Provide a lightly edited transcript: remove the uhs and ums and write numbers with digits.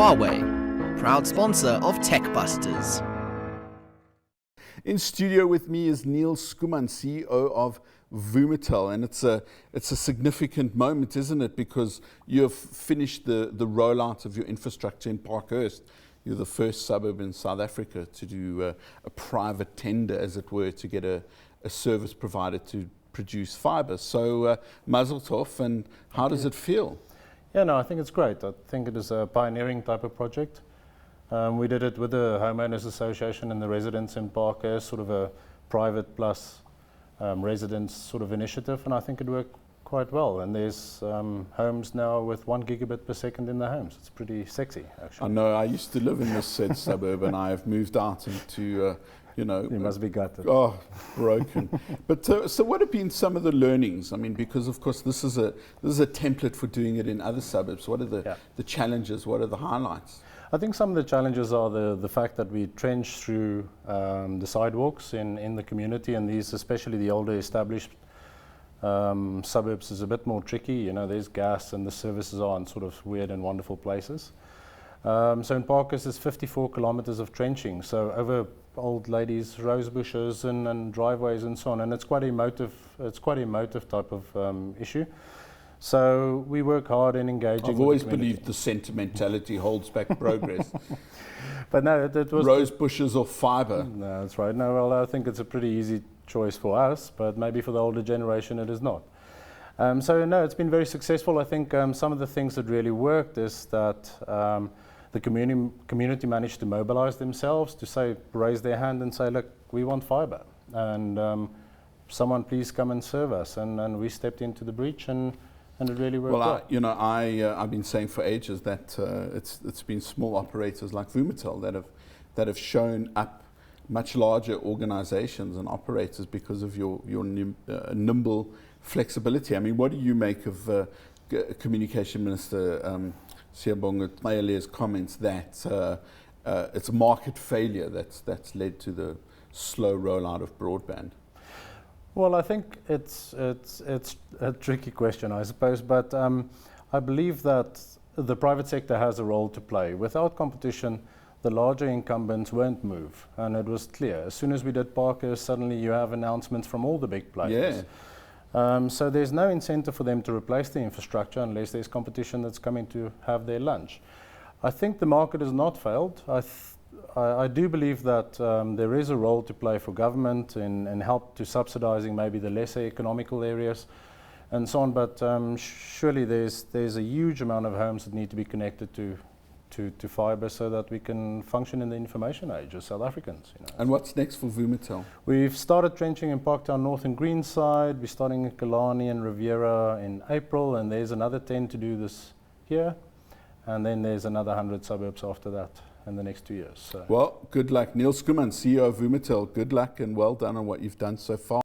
Huawei, proud sponsor of TechBusters. In studio with me is Niel Schoeman, CEO of Vumatel, and it's a significant moment, isn't it? Because you have finished the rollout of your infrastructure in Parkhurst. You're the first suburb in South Africa to do a private tender, as it were, to get a service provider to produce fibre. So mazel tov, and how does it feel? Yeah, no, I think it's great. I think it is a pioneering type of project. We did it with the Homeowners Association and the residents in Parkhurst, sort of a private plus residents sort of initiative, and I think it worked quite well. And there's homes now with 1 gigabit per second in the homes. It's pretty sexy, actually. I know, I used to live in this said suburb, and I have moved out into you must be gutted. Oh, broken. But so what have been some of the learnings? I mean, because of course this is a template for doing it in other suburbs. What are the challenges? What are the highlights? I think some of the challenges are the fact that we trench through the sidewalks in the community, and these, especially the older established suburbs, is a bit more tricky. You know, there's gas and the services are in sort of weird and wonderful places. So in Parkhurst there's 54 kilometers of trenching, so over old ladies' rose bushes and driveways and so on, and it's quite emotive type of issue. So we work hard in engaging. I've always believed the sentimentality holds back progress. But no, it was rose bushes or fibre. No, that's right. No, well, I think it's a pretty easy choice for us, but maybe for the older generation it is not. So no, it's been very successful. I think some of the things that really worked is that the community managed to mobilize themselves to raise their hand and say, look, we want fibre, and someone please come and serve us. And we stepped into the breach, and it really worked well. I've been saying for ages that it's been small operators like Vumatel that have shown up much larger organizations and operators because of your nimble flexibility. I mean, what do you make of Communication Minister Siyabonga Mayele's comments that it's market failure that's led to the slow rollout of broadband? Well, I think it's a tricky question, I suppose, but I believe that the private sector has a role to play. Without competition, the larger incumbents won't move, and it was clear. As soon as we did Parkhurst, suddenly you have announcements from all the big players. Yeah. So there's no incentive for them to replace the infrastructure unless there's competition that's coming to have their lunch. I think the market has not failed. I do believe that there is a role to play for government in help to subsidizing maybe the lesser economical areas and so on, but surely there's a huge amount of homes that need to be connected to fibre so that we can function in the information age as South Africans. You know. And what's next for Vumatel? We've started trenching in Parktown North and Greenside. We're starting in Killarney and Riviera in April, and there's another 10 to do this here, and then there's another 100 suburbs after that in the next 2 years. So. Well, good luck. Niel Schoeman, CEO of Vumatel, good luck and well done on what you've done so far.